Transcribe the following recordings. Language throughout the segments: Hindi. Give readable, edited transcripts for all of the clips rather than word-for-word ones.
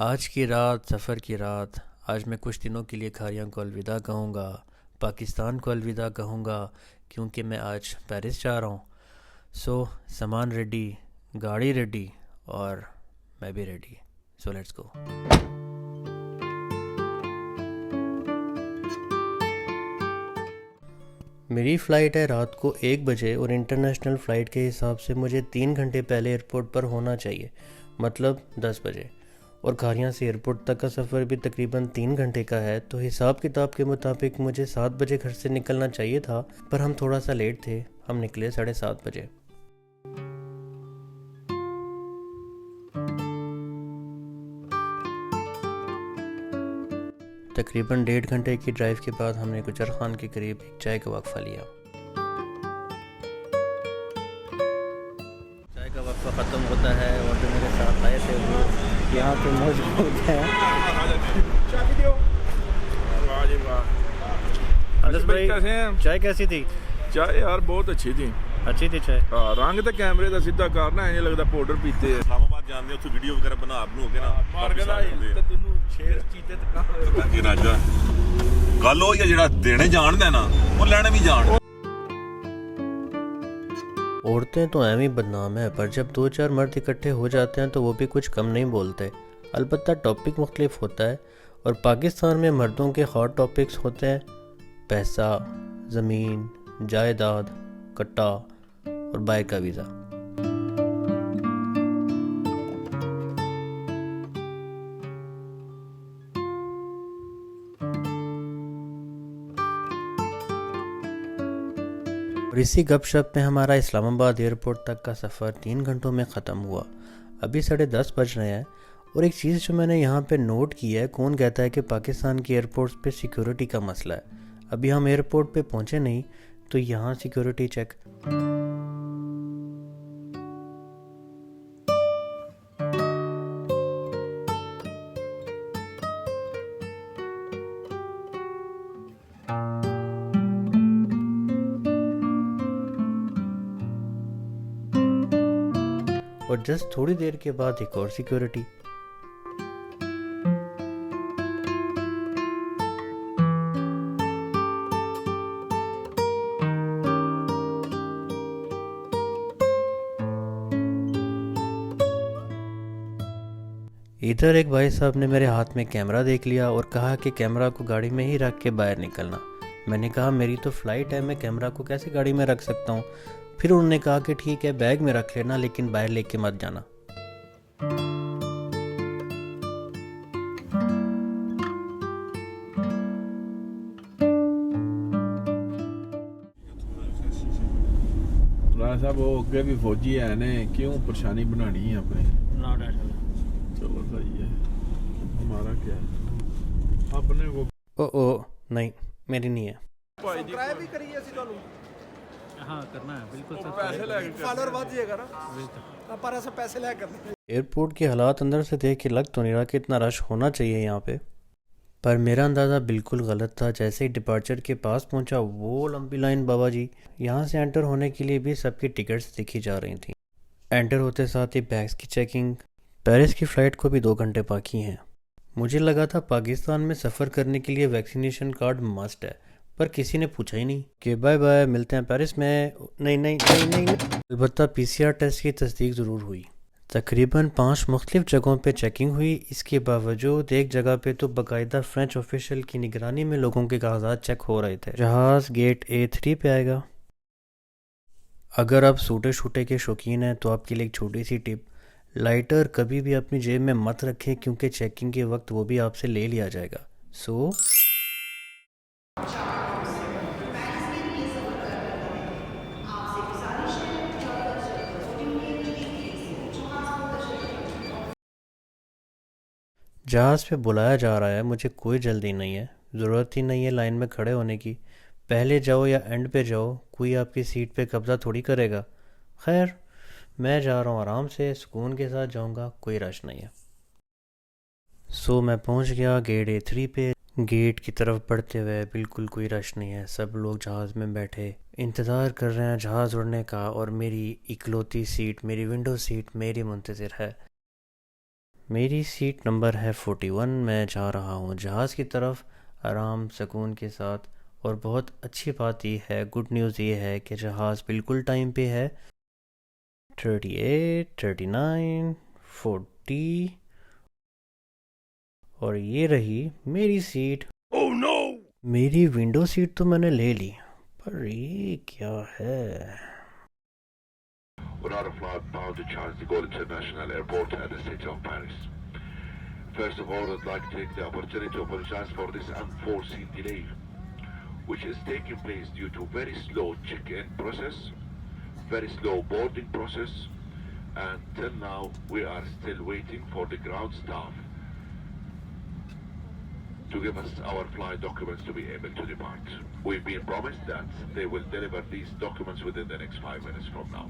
आज की रात सफ़र की रात। आज मैं कुछ दिनों के लिए खारियां को अलविदा कहूँगा, पाकिस्तान को अलविदा कहूँगा, क्योंकि मैं आज पेरिस जा रहा हूँ। सो सामान रेडी, गाड़ी रेडी, और मैं भी रेडी। So let's go. मेरी फ़्लाइट है रात को 1 बजे और इंटरनेशनल फ़्लाइट के हिसाब से मुझे 3 घंटे पहले एयरपोर्ट पर होना चाहिए, मतलब 10 बजे। और खारियां से एयरपोर्ट तक का सफ़र भी तकरीबन 3 घंटे का है, तो हिसाब किताब के मुताबिक मुझे 7 बजे घर से निकलना चाहिए था, पर हम थोड़ा सा लेट थे। हम निकले 7:30 बजे। तकरीबन 1.5 घंटे की ड्राइव के बाद हमने गुजर खान के करीब एक चाय का वक्फ़ा लिया। चाय का वक्फ़ा ख़त्म होता है और जो मेरे साथ आए थे वो यहाँ पे मौजूद हैं। अनस भाई, कैसे हैं? चाय कैसी थी? चाय यार बहुत अच्छी थी। अच्छी थी चाय। रंग तो कैमरे का सीधा करना है, लगता पाउडर पीते इस्लामाबाद जाते उत्थे वीडियो वगैरह बना के ना राजा गल हो जेड़ा देने जानदा है ना वो लेने भी जान। औरतें तो एवं ही बदनाम है, पर जब 2-4 मर्द इकट्ठे हो जाते हैं तो वो भी कुछ कम नहीं बोलते। अलबत्ता टॉपिक मुख्तलिफ होता है, और पाकिस्तान में मर्दों के हॉट टॉपिक्स होते हैं पैसा, ज़मीन, जायदाद, कट्टा और बाइक का वीज़ा। और इसी गपशप में हमारा इस्लामाबाद एयरपोर्ट तक का सफ़र 3 घंटों में ख़त्म हुआ। अभी 10:30 बज रहे हैं। और एक चीज़ जो मैंने यहाँ पे नोट की है, कौन कहता है कि पाकिस्तान के एयरपोर्ट्स पे सिक्योरिटी का मसला है। अभी हम एयरपोर्ट पे पहुँचे नहीं तो यहाँ सिक्योरिटी चेक। और जस्ट थोड़ी देर के बाद एक और सिक्योरिटी। इधर एक भाई साहब ने मेरे हाथ में कैमरा देख लिया और कहा कि कैमरा को गाड़ी में ही रख के बाहर निकलना। मैंने कहा मेरी तो फ़्लाइट है, मैं कैमरा को कैसे गाड़ी में रख सकता हूँ। फिर उन्होंने कहा कि ठीक है, बैग में रख लेना, लेकिन बाहर लेके मत जाना। राजा साहब वो अगे भी फौजी है ने, क्यों परेशानी बनानी है अपनी। चलो सही है, हमारा क्या है अपने को। ओ नहीं, मेरी नहीं है। सब्सक्राइब भी करिए ਅਸੀਂ ਤੁਹਾਨੂੰ हाँ करना है बिल्कुल पैसे लेके फॉलोअर बढ़ जाएगा ना, पर ऐसे पैसे ले करने। एयरपोर्ट के हालात अंदर से देख के लग तो नहीं रहा कि इतना रश होना चाहिए यहाँ पे, पर मेरा अंदाज़ा बिल्कुल गलत था। जैसे ही डिपार्चर के पास पहुँचा, वो लंबी लाइन बाबा जी। यहाँ से एंटर होने के लिए भी सबकी टिकट्स दिखी जा रही थी। एंटर होते साथ ही बैग्स की चेकिंग। पेरिस की फ़्लाइट को भी 2 घंटे बाकी हैं। मुझे लगा था पाकिस्तान में सफ़र करने के लिए वैक्सीनेशन कार्ड मस्ट है, पर किसी ने पूछा ही नहीं कि बाय बाय मिलते हैं पेरिस में। नहीं नहीं नहीं नहीं, नहीं। अलबत्ता PCR टेस्ट की तस्दीक ज़रूर हुई। तकरीबन 5 मुख्तलिफ जगहों पे चेकिंग हुई। इसके बावजूद एक जगह पे तो बाकायदा फ्रेंच ऑफिशियल की निगरानी में लोगों के कागजात चेक हो रहे थे। जहाज़ गेट A3 पे आएगा। अगर आप सूटे शूटे के शौकीन हैं तो आपके लिए एक छोटी सी टिप, लाइटर कभी भी अपनी जेब में मत रखें, क्योंकि चेकिंग के वक्त वो भी आपसे ले लिया जाएगा। सो जहाज़ पे बुलाया जा रहा है, मुझे कोई जल्दी नहीं है, ज़रूरत ही नहीं है लाइन में खड़े होने की। पहले जाओ या एंड पे जाओ, कोई आपकी सीट पे कब्ज़ा थोड़ी करेगा। खैर, मैं जा रहा हूँ आराम से, सुकून के साथ जाऊँगा, कोई रश नहीं है। सो मैं पहुँच गया गेट A3 पे। गेट की तरफ बढ़ते हुए बिल्कुल कोई रश नहीं है, सब लोग जहाज़ में बैठे इंतज़ार कर रहे हैं जहाज़ उड़ने का, और मेरी इकलौती सीट, मेरी विंडो सीट मेरी मुंतज़िर है। मेरी सीट नंबर है 41। मैं जा रहा हूँ जहाज़ की तरफ आराम सुकून के साथ। और बहुत अच्छी बात ये है, गुड न्यूज़ ये है कि जहाज़ बिल्कुल टाइम पे है। 38, 39, 40 और ये रही मेरी सीट। Oh no! मेरी विंडो सीट तो मैंने ले ली, पर ये क्या है? On our flight bound to Charles de Gaulle International Airport at the city of Paris. First of all, I'd like to take the opportunity to apologize for this unforeseen delay, which is taking place due to very slow check-in process, very slow boarding process, and till now we are still waiting for the ground staff to give us our flight documents to be able to depart. We've been promised that they will deliver these documents within the next 5 minutes from now.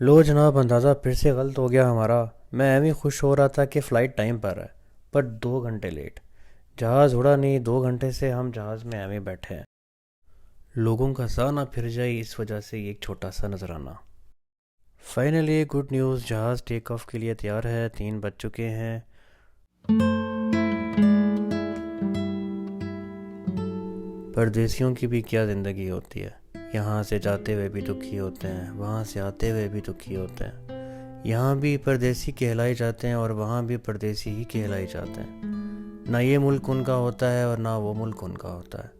लो जनाब, अंदाज़ा फिर से गलत हो गया हमारा। मैं एवं खुश हो रहा था कि फ़्लाइट टाइम पर है, पर 2 घंटे लेट। जहाज़ उड़ा नहीं, 2 घंटे से हम जहाज़ में एवं बैठे हैं। लोगों का सा ना फिर जाए, इस वजह से एक छोटा सा नजराना। फाइनली गुड न्यूज़, जहाज़ टेक ऑफ के लिए तैयार है। 3 बज चुके हैं। परदेसियों की भी क्या ज़िंदगी होती है। यहाँ से जाते हुए भी दुखी होते हैं, वहाँ से आते हुए भी दुखी होते हैं। यहाँ भी परदेसी कहलाए जाते हैं और वहाँ भी परदेसी ही कहलाए जाते हैं। ना ये मुल्क उनका होता है और ना वो मुल्क उनका होता है।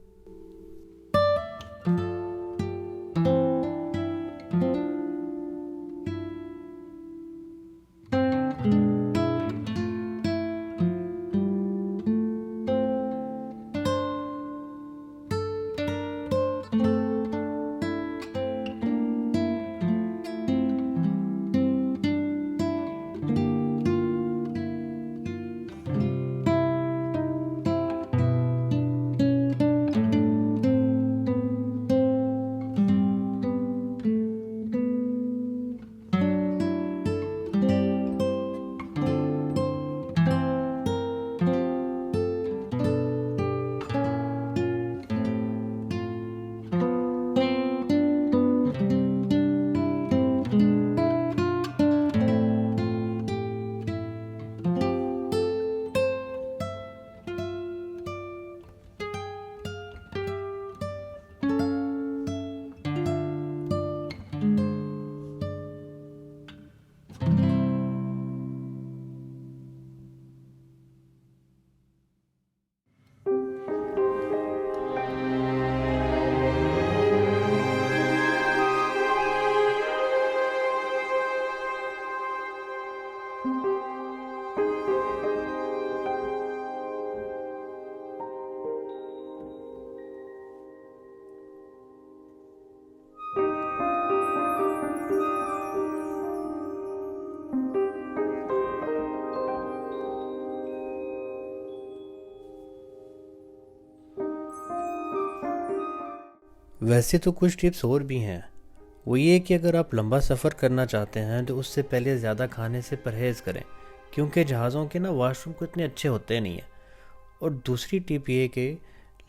वैसे तो कुछ टिप्स और भी हैं। वो ये कि अगर आप लंबा सफ़र करना चाहते हैं तो उससे पहले ज़्यादा खाने से परहेज़ करें, क्योंकि जहाज़ों के ना वाशरूम को इतने अच्छे होते नहीं हैं। और दूसरी टिप ये कि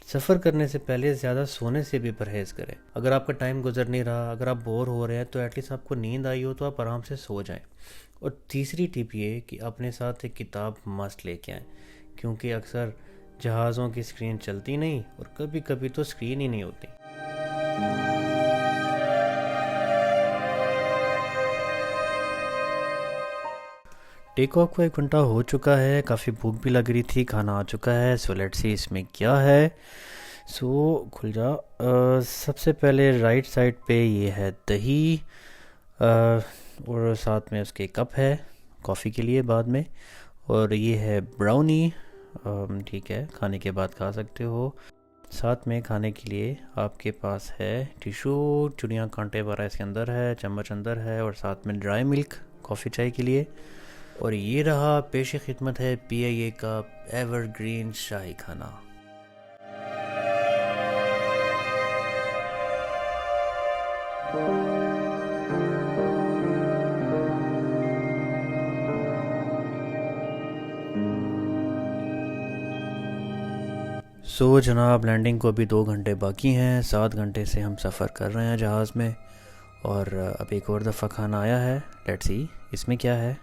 सफ़र करने से पहले ज़्यादा सोने से भी परहेज़ करें। अगर आपका टाइम गुजर नहीं रहा, अगर आप बोर हो रहे हैं, तो एटलीस्ट आपको नींद आई हो तो आप आराम से सो जाएं। और तीसरी टिप ये कि अपने साथ एक किताब मस्त लेके आएँ, क्योंकि अक्सर जहाज़ों की स्क्रीन चलती नहीं और कभी कभी तो स्क्रीन ही नहीं होती। टेक ऑफ को 1 घंटा हो चुका है, काफ़ी भूख भी लग रही थी, खाना आ चुका है। सो लेट्स सी इसमें क्या है। सो खुल जा। सबसे पहले राइट साइड पे ये है दही, और साथ में उसके कप है कॉफ़ी के लिए बाद में। और ये है ब्राउनी, ठीक है, खाने के बाद खा सकते हो। साथ में खाने के लिए आपके पास है टिशू, चुड़ियाँ कांटे वाला इसके अंदर है, चम्मच अंदर है, और साथ में ड्राई मिल्क कॉफ़ी चाय के लिए। और ये रहा पेश खिदमत है PIA का एवरग्रीन शाही खाना। सो जनाब, लैंडिंग को अभी 2 घंटे बाकी हैं। 7 घंटे से हम सफ़र कर रहे हैं जहाज़ में, और अब एक और दफ़ा खाना आया है। लेट्स सी इसमें क्या है।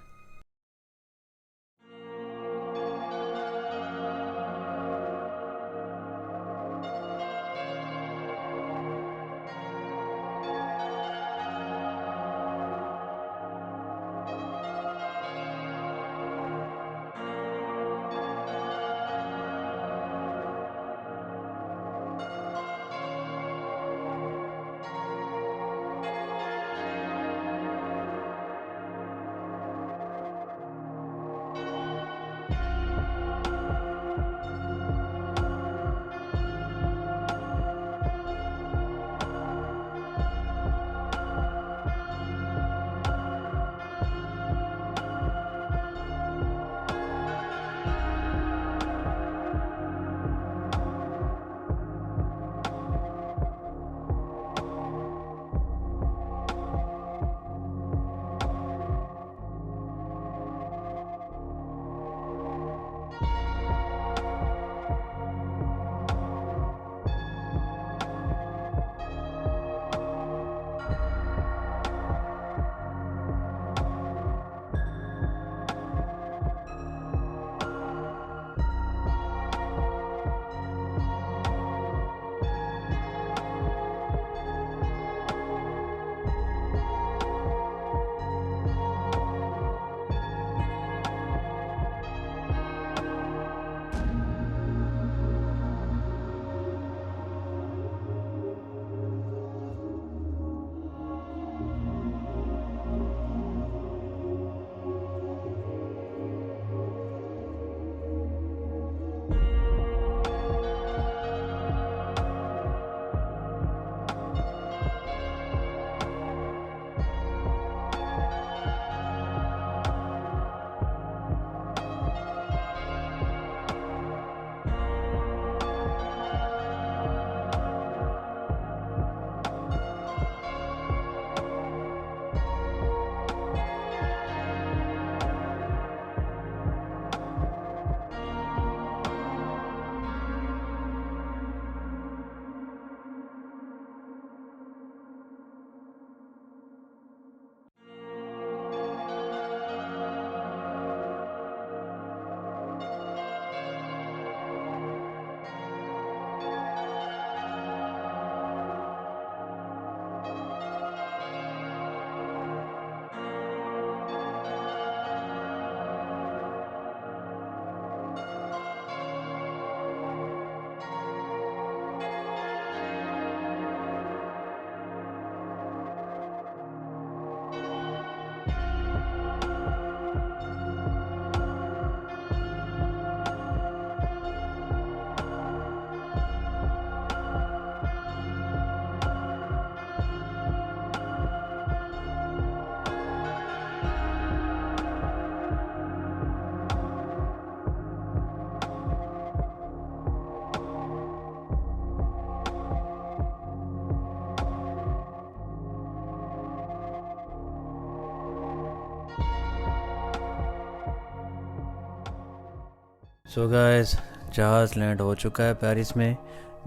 सो गाइस, जहाज़ लैंड हो चुका है पेरिस में।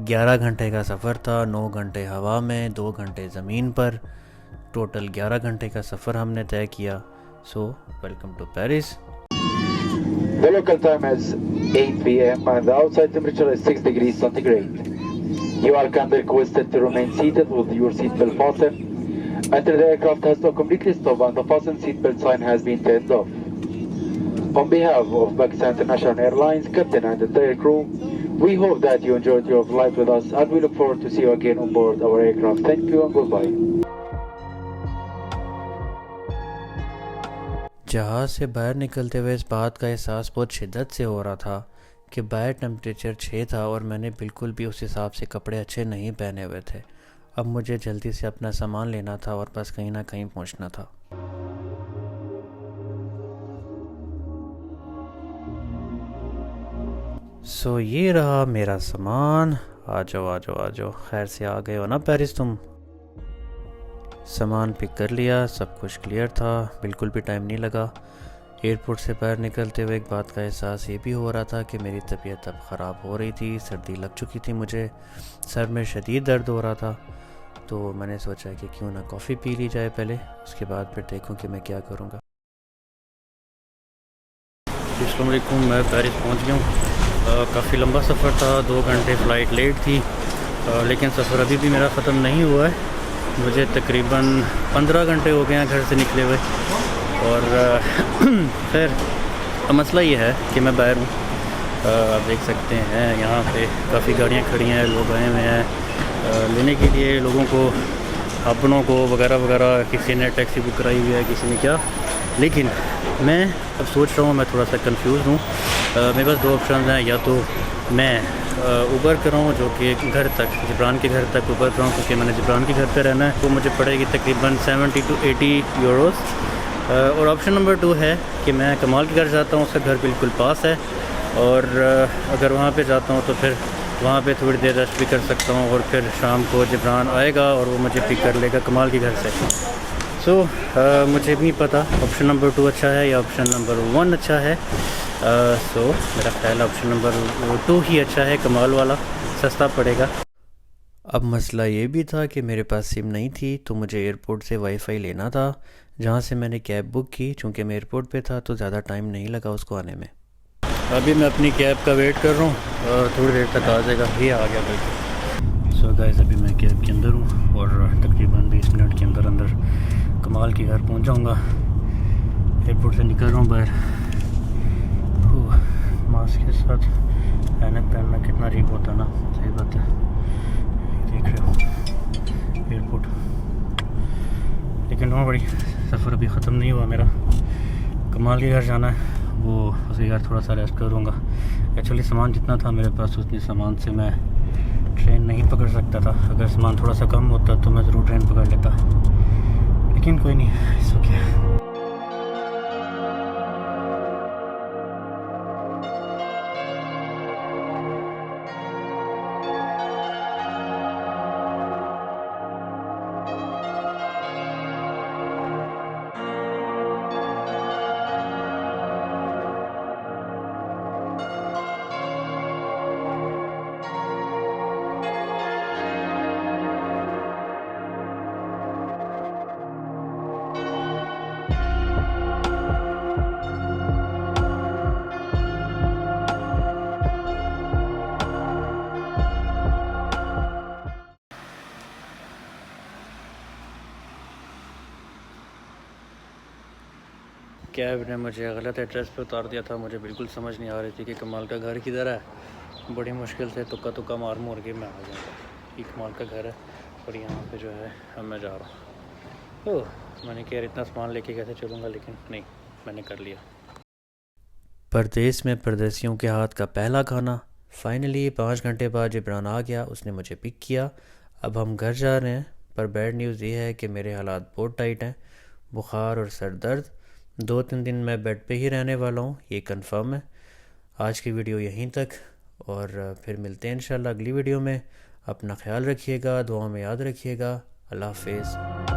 11 घंटे का सफ़र था, 9 घंटे हवा में, 2 घंटे ज़मीन पर, टोटल 11 घंटे का सफ़र हमने तय किया। So welcome to Paris. The local time is 8 p.m. and the outside temperature is 6 degrees centigrade. You are kindly requested to remain seated with your seatbelt fastened until the aircraft has to completely stop and the fasten seatbelt sign has been turned off. On behalf of Pakistan International Airlines, Captain and the entire crew, we hope that you enjoyed your flight with us and we look forward to see you again on board our aircraft. Thank you and goodbye. जहाज़ से बाहर निकलते हुए इस बात का एहसास बहुत शिद्दत से हो रहा था कि बाहर टेम्परेचर 6 था और मैंने बिल्कुल भी उस हिसाब से कपड़े अच्छे नहीं पहने हुए थे। अब मुझे जल्दी से अपना सामान लेना था और बस कहीं ना कहीं पहुंचना था। सो ये रहा मेरा सामान। आ जाओ आ जाओ आ जाओ, खैर से आ गए हो ना पेरिस तुम। सामान पिक कर लिया, सब कुछ क्लियर था, बिल्कुल भी टाइम नहीं लगा। एयरपोर्ट से बाहर निकलते हुए एक बात का एहसास ये भी हो रहा था कि मेरी तबीयत अब ख़राब हो रही थी, सर्दी लग चुकी थी मुझे, सर में शदीद दर्द हो रहा था। तो मैंने सोचा कि क्यों ना कॉफ़ी पी ली जाए पहले, उसके बाद फिर देखूं कि मैं क्या करूँगा। अस्सलाम वालेकुम, मैं पेरिस पहुँच गया हूँ। काफ़ी लंबा सफ़र था, 2 घंटे फ़्लाइट लेट थी, लेकिन सफ़र अभी भी मेरा ख़त्म नहीं हुआ है। मुझे तकरीबन 15 घंटे हो गए हैं घर से निकले हुए। और खैर मसला ये है कि मैं बाहर हूँ, आप देख सकते हैं यहाँ पे काफ़ी गाड़ियाँ खड़ी हैं, लोग आए हुए हैं लेने के लिए लोगों को, अपनों को वगैरह वगैरह। किसी ने टैक्सी बुक कराई हुई है, किसी ने क्या। लेकिन मैं अब सोच रहा हूँ, मैं थोड़ा सा कंफ्यूज हूँ। मेरे पास 2 ऑप्शन हैं, या तो मैं उबर कराऊँ जो कि घर तक, जिब्रान के घर तक उबर कराऊँ, क्योंकि मैंने जिब्रान के घर पे रहना है, तो मुझे पड़ेगी तकरीबन 70 to 80 यूरोस। और ऑप्शन नंबर 2 है कि मैं कमाल के घर जाता हूँ, उसका घर बिल्कुल पास है, और अगर वहाँ पे जाता हूँ तो फिर वहाँ पे थोड़ी देर रेस्ट भी कर सकता हूँ, और फिर शाम को जिब्रान आएगा और वो मुझे पिक कर लेगा कमाल के घर से। सो मुझे नहीं पता ऑप्शन नंबर 2 अच्छा है या ऑप्शन नंबर 1 अच्छा है। सो मेरा ख्याल ऑप्शन नंबर 2 ही अच्छा है, कमाल वाला, सस्ता पड़ेगा। अब मसला ये भी था कि मेरे पास सिम नहीं थी, तो मुझे एयरपोर्ट से वाईफाई लेना था, जहाँ से मैंने कैब बुक की। चूँकि मैं एयरपोर्ट पे था तो ज़्यादा टाइम नहीं लगा उसको आने में। अभी मैं अपनी कैब का वेट कर रहा हूँ और थोड़ी देर तक आ जाएगा। ये आ गया बिल्कुल। सो गाइस, अभी मैं कैब के अंदर हूँ और तकरीबन 20 मिनट के अंदर अंदर कमाल के घर पहुँच जाऊँगा। एयरपोर्ट से निकल रहा हूँ बाहर। मास्क के साथ ऐनक पहनना कितना अजीब होता है ना, सही बात है। देख रहे हो एयरपोर्ट, लेकिन नो बड़ी, सफ़र अभी ख़त्म नहीं हुआ मेरा। कमाल के घर जाना है, वो उसके घर थोड़ा सा रेस्ट करूँगा। एक्चुअली सामान जितना था मेरे पास, उतने सामान से मैं ट्रेन नहीं पकड़ सकता था। अगर सामान थोड़ा सा कम होता तो मैं ज़रूर ट्रेन पकड़ लेता, लेकिन कोई नहीं, इट्स ओके। कैब ने मुझे गलत एड्रेस पे उतार दिया था। मुझे बिल्कुल समझ नहीं आ रही थी कि कमाल का घर किधर है। बड़ी मुश्किल से तुक्का मार मोर के मैं आ गया। ये कमाल का घर है और यहाँ पे जो है अब मैं जा रहा हूँ। ओह, मैंने कहा इतना सामान लेके कैसे चलूँगा, लेकिन नहीं, मैंने कर लिया। परदेश में परदेसियों के हाथ का पहला खाना। फाइनली 5 घंटे बाद जिब्रान आ गया, उसने मुझे पिक किया। अब हम घर जा रहे हैं, पर बैड न्यूज़ ये है कि मेरे हालात बहुत टाइट हैं। बुखार और सर दर्द, 2-3 दिन मैं बेड पे ही रहने वाला हूँ, ये कंफर्म है। आज की वीडियो यहीं तक, और फिर मिलते हैं इंशाल्लाह अगली वीडियो में। अपना ख्याल रखिएगा, दुआ में याद रखिएगा। अल्लाह हाफिज़।